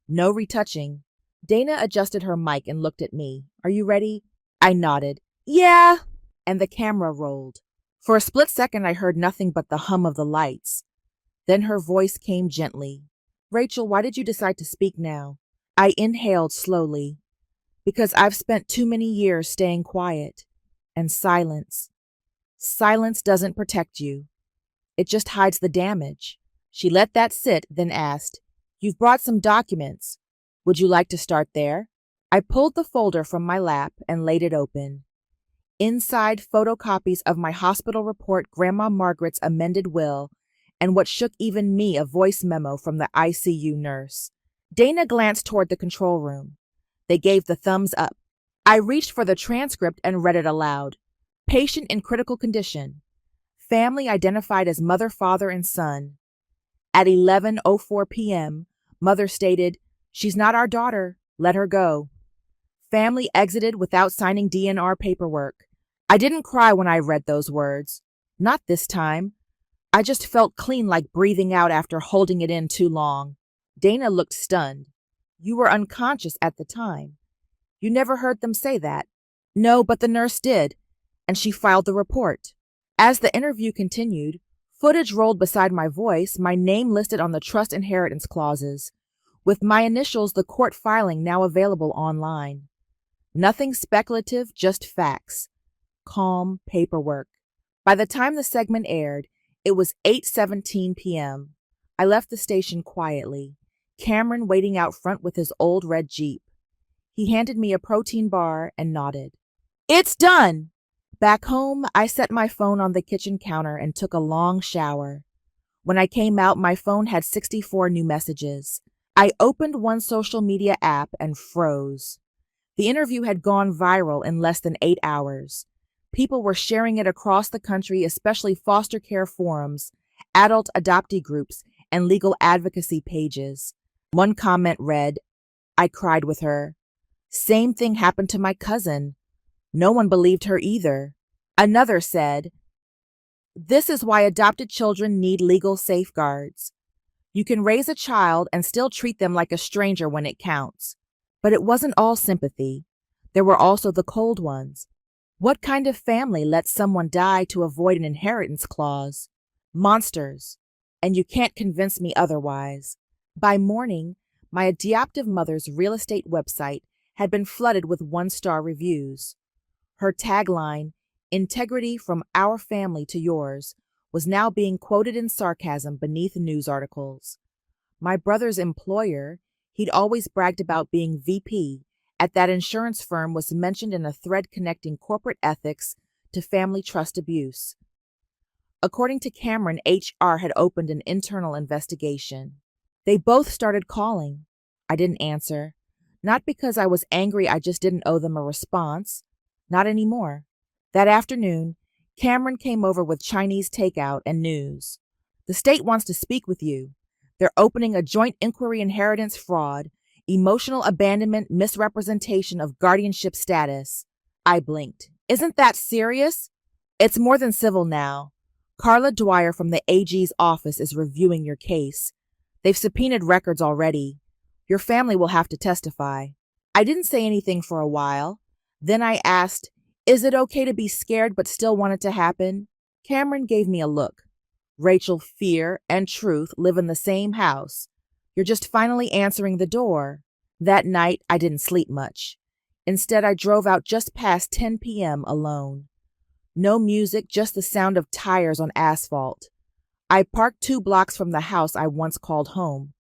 No retouching. Dana adjusted her mic and looked at me. Are you ready? I nodded. Yeah. And the camera rolled. For a split second, I heard nothing but the hum of the lights. Then her voice came gently. Rachel, why did you decide to speak now? I inhaled slowly. Because I've spent too many years staying quiet. And silence. Silence doesn't protect you. It just hides the damage. She let that sit, then asked, You've brought some documents. Would you like to start there? I pulled the folder from my lap and laid it open. Inside, photocopies of my hospital report, Grandma Margaret's amended will, and what shook even me, a voice memo from the ICU nurse. Dana glanced toward the control room. They gave the thumbs up. I reached for the transcript and read it aloud. Patient in critical condition. Family identified as mother, father, and son. At 11:04 p.m., mother stated, She's not our daughter. Let her go. Family exited without signing DNR paperwork. I didn't cry when I read those words. Not this time. I just felt clean, like breathing out after holding it in too long. Dana looked stunned. You were unconscious at the time. You never heard them say that. No, but the nurse did, and she filed the report. As the interview continued, footage rolled beside my voice, my name listed on the trust inheritance clauses. with my initials, the court filing now available online. Nothing speculative, just facts. Calm paperwork. By the time the segment aired, it was 8:17 p.m. I left the station quietly, Cameron waiting out front with his old red Jeep. He handed me a protein bar and nodded. It's done! Back home, I set my phone on the kitchen counter and took a long shower. When I came out, my phone had 64 new messages. I opened one social media app and froze. The interview had gone viral in less than 8 hours. People were sharing it across the country, especially foster care forums, adult adoptee groups, and legal advocacy pages. One comment read, "I cried with her. Same thing happened to my cousin. No one believed her either." Another said, "This is why adopted children need legal safeguards. You can raise a child and still treat them like a stranger when it counts." But it wasn't all sympathy. There were also the cold ones. What kind of family lets someone die to avoid an inheritance clause? Monsters. And you can't convince me otherwise. By morning, my adoptive mother's real estate website had been flooded with one-star reviews. Her tagline, "Integrity from our family to yours," was now being quoted in sarcasm beneath news articles. My brother's employer, he'd always bragged about being VP at that insurance firm, was mentioned in a thread connecting corporate ethics to family trust abuse. According to Cameron, HR had opened an internal investigation. They both started calling. I didn't answer. Not because I was angry, I just didn't owe them a response. Not anymore. That afternoon, Cameron came over with Chinese takeout and news. "The state wants to speak with you. They're opening a joint inquiry, inheritance fraud, emotional abandonment, misrepresentation of guardianship status." I blinked. "Isn't that serious?" "It's more than civil now. Carla Dwyer from the AG's office is reviewing your case. They've subpoenaed records already. Your family will have to testify." I didn't say anything for a while. Then I asked, "Is it okay to be scared but still want it to happen?" Cameron gave me a look. "Rachel, fear and truth live in the same house. You're just finally answering the door." That night, I didn't sleep much. Instead, I drove out just past 10 p.m. alone. No music, just the sound of tires on asphalt. I parked 2 blocks from the house I once called home.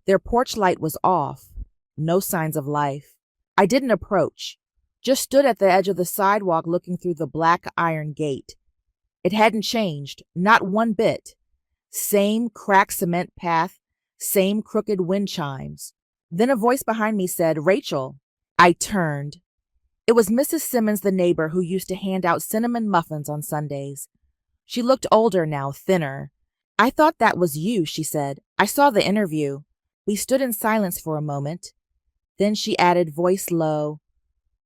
Their porch light was off. No signs of life. I didn't approach. Just stood at the edge of the sidewalk looking through the black iron gate. It hadn't changed, not one bit. Same cracked cement path, same crooked wind chimes. Then a voice behind me said, "Rachel." I turned. It was Mrs. Simmons, the neighbor who used to hand out cinnamon muffins on Sundays. She looked older now, thinner. "I thought that was you," she said. "I saw the interview." We stood in silence for a moment. Then she added, voice low,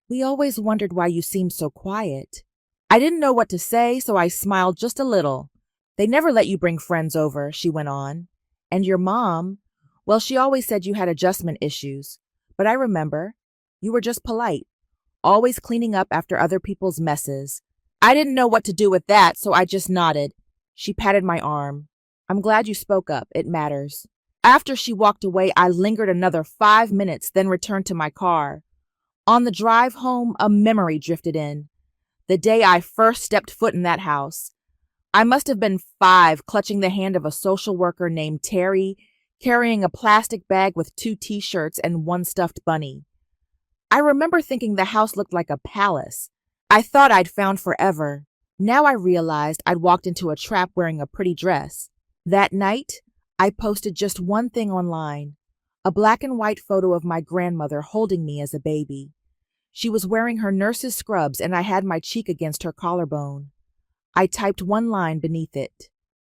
"We always wondered why you seemed so quiet." I didn't know what to say, so I smiled just a little. "They never let you bring friends over," she went on. "And your mom, well, she always said you had adjustment issues. But I remember. You were just polite, always cleaning up after other people's messes." I didn't know what to do with that, so I just nodded. She patted my arm. "I'm glad you spoke up. It matters." After she walked away, I lingered another 5 minutes, then returned to my car. On the drive home, a memory drifted in. The day I first stepped foot in that house. I must have been 5, clutching the hand of a social worker named Terry, carrying a plastic bag with 2 T-shirts and 1 stuffed bunny. I remember thinking the house looked like a palace. I thought I'd found forever. Now I realized I'd walked into a trap wearing a pretty dress. That night, I posted just one thing online, a black and white photo of my grandmother holding me as a baby. She was wearing her nurse's scrubs and I had my cheek against her collarbone. I typed one line beneath it.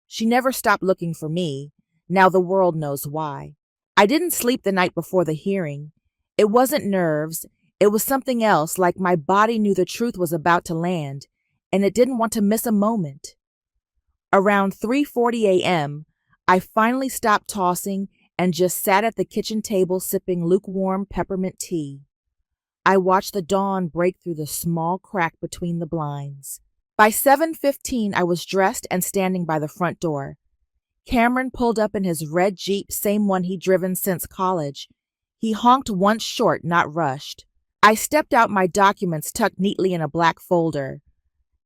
She never stopped looking for me. Now the world knows why. I didn't sleep the night before the hearing. It wasn't nerves. It was something else, like my body knew the truth was about to land, and it didn't want to miss a moment. Around 3:40 a.m., I finally stopped tossing and just sat at the kitchen table sipping lukewarm peppermint tea. I watched the dawn break through the small crack between the blinds. By 7:15, I was dressed and standing by the front door. Cameron pulled up in his red Jeep, same one he'd driven since college. He honked once short, not rushed. I stepped out, my documents tucked neatly in a black folder.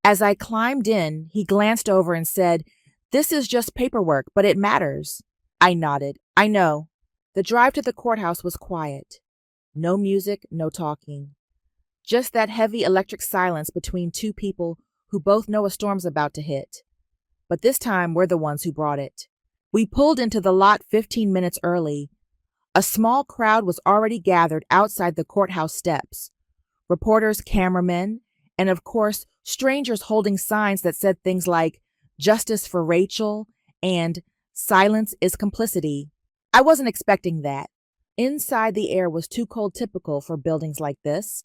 As I climbed in, he glanced over and said, "This is just paperwork, but it matters." I nodded. "I know." The drive to the courthouse was quiet. No music, no talking. Just that heavy electric silence between two people who both know a storm's about to hit. But this time, we're the ones who brought it. We pulled into the lot 15 minutes early. A small crowd was already gathered outside the courthouse steps. Reporters, cameramen, and of course, strangers holding signs that said things like, "Justice for Rachel," and "Silence is complicity." I wasn't expecting that. Inside, the air was too cold, typical for buildings like this.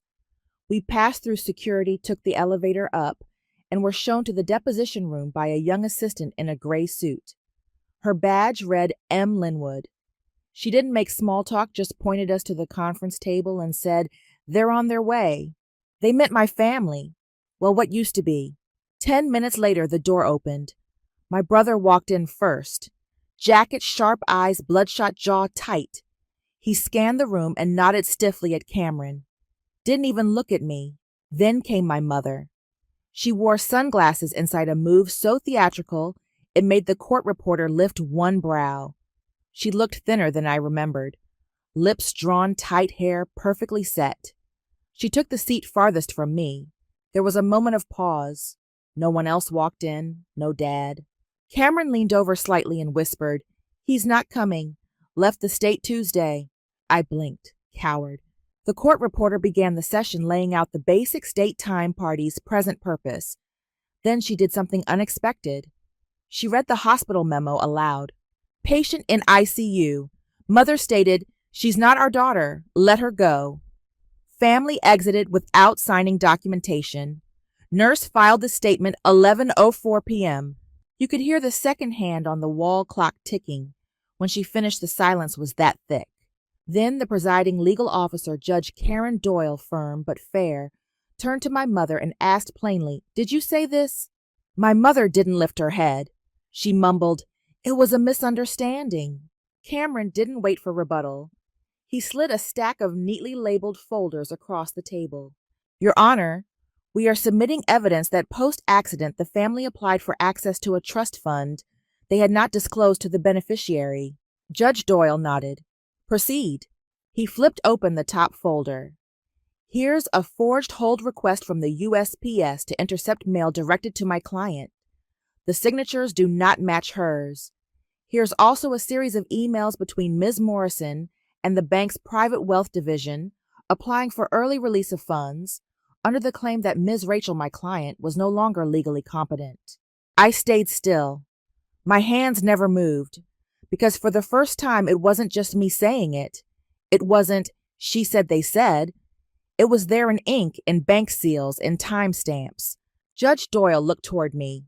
We passed through security, took the elevator up, and were shown to the deposition room by a young assistant in a gray suit. Her badge read M. Linwood. She didn't make small talk, just pointed us to the conference table and said, "They're on their way." They meant my family. Well, what used to be. 10 minutes later, the door opened. My brother walked in first. Jacket, sharp eyes, bloodshot jaw tight. He scanned the room and nodded stiffly at Cameron. Didn't even look at me. Then came my mother. She wore sunglasses inside a move so theatrical it made the court reporter lift one brow. She looked thinner than I remembered. Lips drawn tight, hair perfectly set. She took the seat farthest from me. There was a moment of pause. No one else walked in, no dad. Cameron leaned over slightly and whispered, "He's not coming. Left the state Tuesday." I blinked, coward. The court reporter began the session, laying out the basic state time, parties, present purpose. Then she did something unexpected. She read the hospital memo aloud. "Patient in ICU. Mother stated, 'She's not our daughter. Let her go.' Family exited without signing documentation. Nurse filed the statement 11:04 p.m. You could hear the second hand on the wall clock ticking. When she finished, the silence was that thick. Then the presiding legal officer, Judge Karen Doyle, firm but fair, turned to my mother and asked plainly, "Did you say this?" My mother didn't lift her head. She mumbled, "It was a misunderstanding." Cameron didn't wait for rebuttal. He slid a stack of neatly labeled folders across the table. "Your Honor, we are submitting evidence that post-accident the family applied for access to a trust fund they had not disclosed to the beneficiary." Judge Doyle nodded. "Proceed." He flipped open the top folder. "Here's a forged hold request from the USPS to intercept mail directed to my client. The signatures do not match hers. Here's also a series of emails between Ms. Morrison and the bank's private wealth division applying for early release of funds under the claim that Ms. Rachel, my client, was no longer legally competent." I stayed still. My hands never moved, because for the first time it wasn't just me saying it. It wasn't "she said they said." It was there in ink, in bank seals, in timestamps. Judge Doyle looked toward me.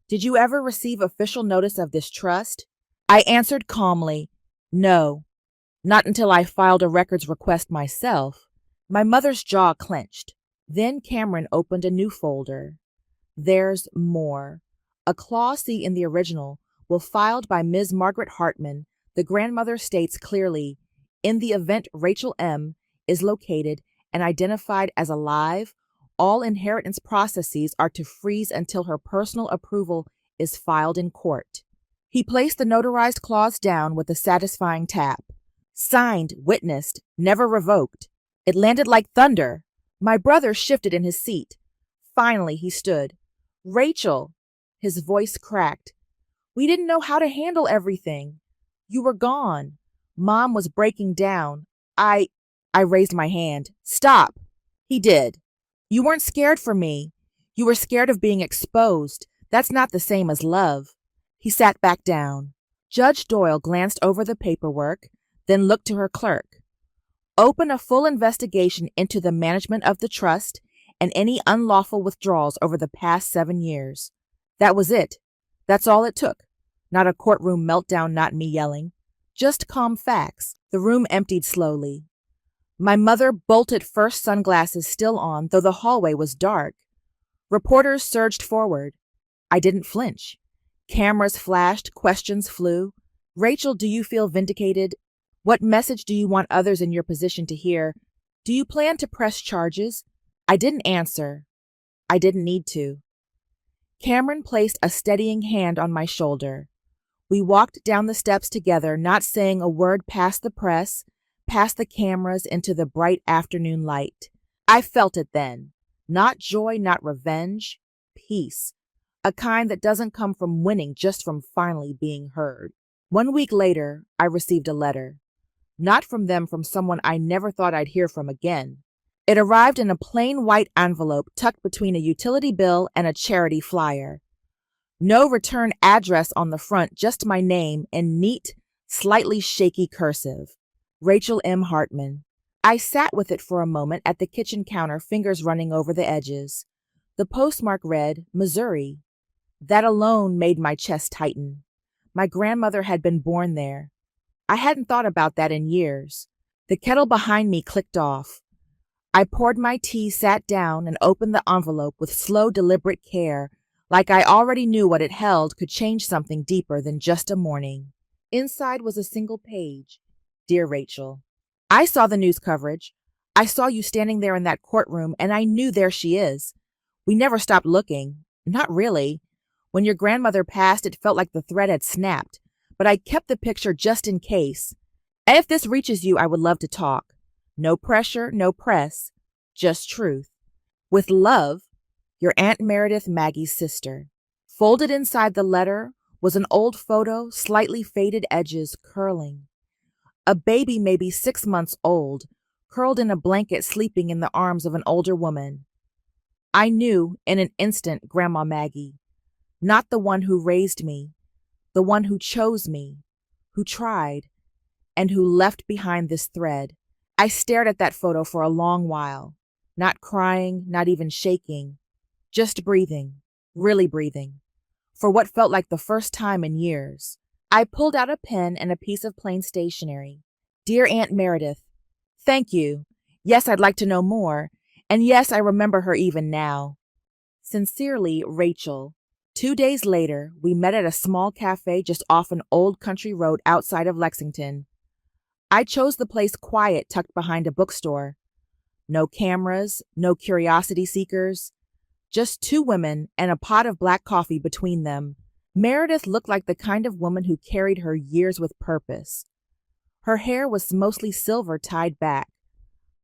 "Did you ever receive official notice of this trust?" I answered calmly, "No, not until I filed a records request myself." My mother's jaw clenched. Then Cameron opened a new folder. There's more. A clause C in the original, will filed by Ms. Margaret Hartman, the grandmother, states clearly, "In the event Rachel M. is located and identified as alive, all inheritance processes are to freeze until her personal approval is filed in court." He placed the notarized clause down with a satisfying tap. "Signed, witnessed, never revoked." It landed like thunder. My brother shifted in his seat. Finally, he stood. "Rachel," his voice cracked, "we didn't know how to handle everything. You were gone. Mom was breaking down. I raised my hand. "Stop." He did. "You weren't scared for me. You were scared of being exposed. That's not the same as love." He sat back down. Judge Doyle glanced over the paperwork, then looked to her clerk. "Open a full investigation into the management of the trust and any unlawful withdrawals over the past 7 years. That was it. That's all it took. Not a courtroom meltdown, not me yelling. Just calm facts. The room emptied slowly. My mother bolted first, sunglasses still on, though the hallway was dark. Reporters surged forward. I didn't flinch. Cameras flashed, questions flew. Rachel, do you feel vindicated? What message do you want others in your position to hear? Do you plan to press charges? I didn't answer. I didn't need to. Cameron placed a steadying hand on my shoulder. We walked down the steps together, not saying a word past the press, past the cameras into the bright afternoon light. I felt it then. Not joy, not revenge. Peace. A kind that doesn't come from winning, just from finally being heard. 1 week later, I received a letter. Not from them, from someone I never thought I'd hear from again. It arrived in a plain white envelope tucked between a utility bill and a charity flyer. No return address on the front, just my name in neat, slightly shaky cursive. Rachel M. Hartman. I sat with it for a moment at the kitchen counter, fingers running over the edges. The postmark read, Missouri. That alone made my chest tighten. My grandmother had been born there. I hadn't thought about that in years. The kettle behind me clicked off. I poured my tea, sat down, and opened the envelope with slow, deliberate care, like I already knew what it held could change something deeper than just a morning. Inside was a single page. Dear Rachel, I saw the news coverage. I saw you standing there in that courtroom, and I knew there she is. We never stopped looking. Not really. When your grandmother passed, it felt like the thread had snapped, but I kept the picture just in case. And if this reaches you, I would love to talk. No pressure, no press, just truth. With love, your Aunt Meredith, Maggie's sister. Folded inside the letter was an old photo, slightly faded edges curling. A baby maybe 6 months old, curled in a blanket, sleeping in the arms of an older woman. I knew in an instant Grandma Maggie, not the one who raised me, the one who chose me, who tried, and who left behind this thread. I stared at that photo for a long while, not crying, not even shaking, just breathing, really breathing, for what felt like the first time in years. I pulled out a pen and a piece of plain stationery. Dear Aunt Meredith, thank you. Yes, I'd like to know more, and yes, I remember her even now. Sincerely, Rachel. 2 days later, we met at a small cafe just off an old country road outside of Lexington. I chose the place quiet, tucked behind a bookstore. No cameras, no curiosity seekers, just 2 women and a pot of black coffee between them. Meredith looked like the kind of woman who carried her years with purpose. Her hair was mostly silver, tied back,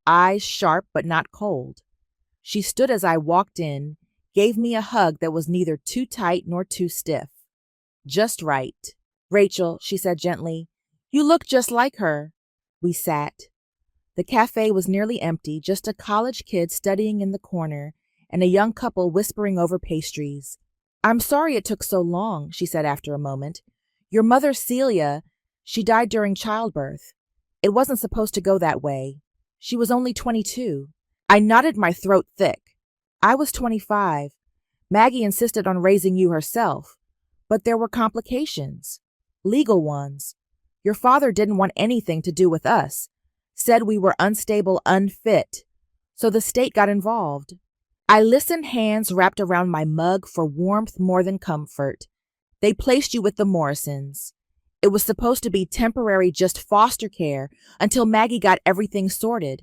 eyes sharp but not cold. She stood as I walked in, gave me a hug that was neither too tight nor too stiff. Just right. Rachel, she said gently, you look just like her. We sat. The cafe was nearly empty, just a college kid studying in the corner and a young couple whispering over pastries. I'm sorry it took so long, she said after a moment. Your mother, Celia, she died during childbirth. It wasn't supposed to go that way. She was only 22. I knotted my throat thick. I was 25. Maggie insisted on raising you herself, but there were complications. Legal ones. Your father didn't want anything to do with us, said we were unstable, unfit, so the state got involved. I listened, hands wrapped around my mug for warmth more than comfort. They placed you with the Morrisons. It was supposed to be temporary, just foster care, until Maggie got everything sorted.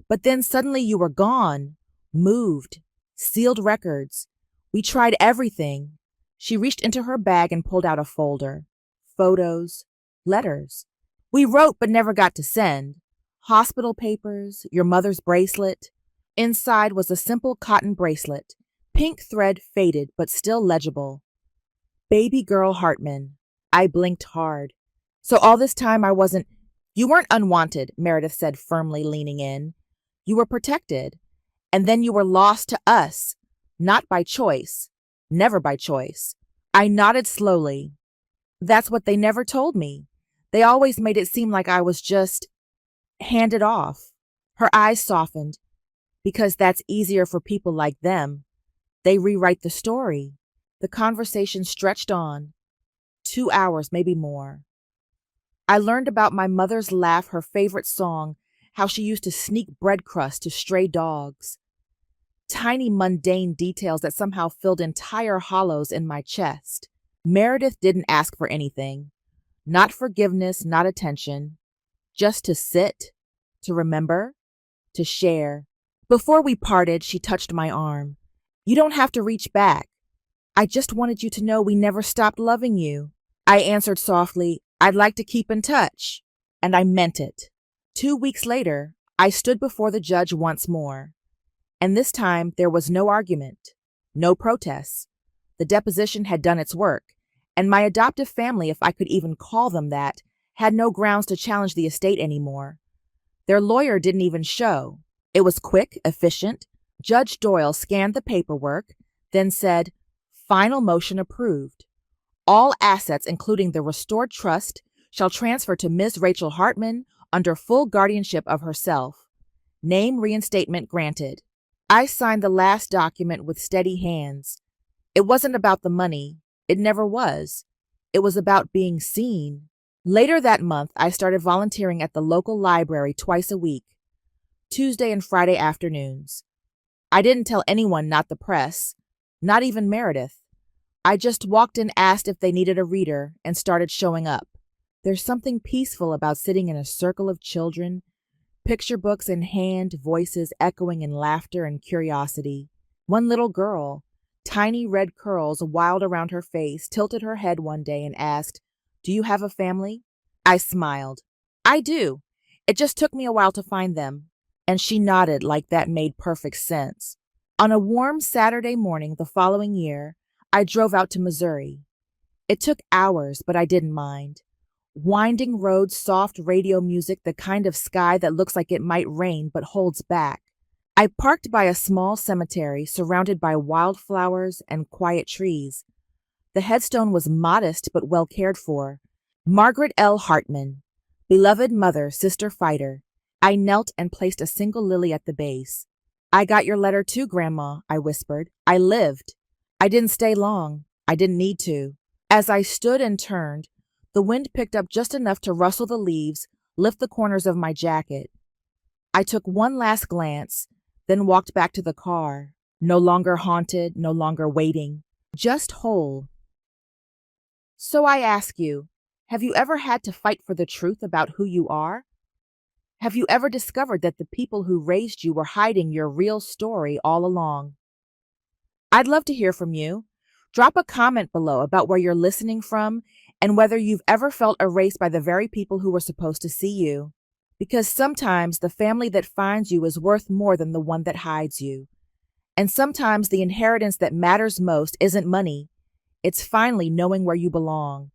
But then suddenly you were gone, moved, sealed records. We tried everything. She reached into her bag and pulled out a folder. Photos, letters. We wrote but never got to send. Hospital papers, your mother's bracelet. Inside was a simple cotton bracelet, pink thread faded but still legible. Baby girl Hartman. I blinked hard. So all this time I wasn't— You weren't unwanted, Meredith said firmly, leaning in. You were protected. And then you were lost to us. Not by choice. Never by choice. I nodded slowly. That's what they never told me. They always made it seem like I was just handed off. Her eyes softened. Because that's easier for people like them. They rewrite the story. The conversation stretched on. 2 hours, maybe more. I learned about my mother's laugh, her favorite song, how she used to sneak bread crusts to stray dogs. Tiny mundane details that somehow filled entire hollows in my chest. Meredith didn't ask for anything. Not forgiveness, not attention. Just to sit, to remember, to share. Before we parted, she touched my arm. You don't have to reach back. I just wanted you to know we never stopped loving you. I answered softly, I'd like to keep in touch. And I meant it. 2 weeks later, I stood before the judge once more. And this time there was no argument, no protests. The deposition had done its work, and my adoptive family, if I could even call them that, had no grounds to challenge the estate anymore. Their lawyer didn't even show. It was quick, efficient. Judge Doyle scanned the paperwork, then said, Final motion approved. All assets, including the restored trust, shall transfer to Ms. Rachel Hartman under full guardianship of herself. Name reinstatement granted. I signed the last document with steady hands. It wasn't about the money. It never was. It was about being seen. Later that month, I started volunteering at the local library twice a week, Tuesday and Friday afternoons. I didn't tell anyone, not the press, not even Meredith. I just walked in, asked if they needed a reader, and started showing up. There's something peaceful about sitting in a circle of children, picture books in hand, voices echoing in laughter and curiosity. One little girl, tiny red curls wild around her face, tilted her head one day and asked, Do you have a family? I smiled. I do. It just took me a while to find them. And she nodded like that made perfect sense. On a warm Saturday morning the following year, I drove out to Missouri. It took hours, but I didn't mind. Winding roads, soft radio music, the kind of sky that looks like it might rain but holds back. I parked by a small cemetery surrounded by wildflowers and quiet trees. The headstone was modest but well cared for. Margaret L. Hartman, beloved mother, sister fighter. I knelt and placed a single lily at the base. I got your letter too, Grandma, I whispered. I lived. I didn't stay long. I didn't need to. As I stood and turned, the wind picked up just enough to rustle the leaves, lift the corners of my jacket. I took one last glance, then walked back to the car, no longer haunted, no longer waiting, just whole. So I ask you, have you ever had to fight for the truth about who you are? Have you ever discovered that the people who raised you were hiding your real story all along? I'd love to hear from you. Drop a comment below about where you're listening from and whether you've ever felt erased by the very people who were supposed to see you. Because sometimes the family that finds you is worth more than the one that hides you. And sometimes the inheritance that matters most isn't money. It's finally knowing where you belong.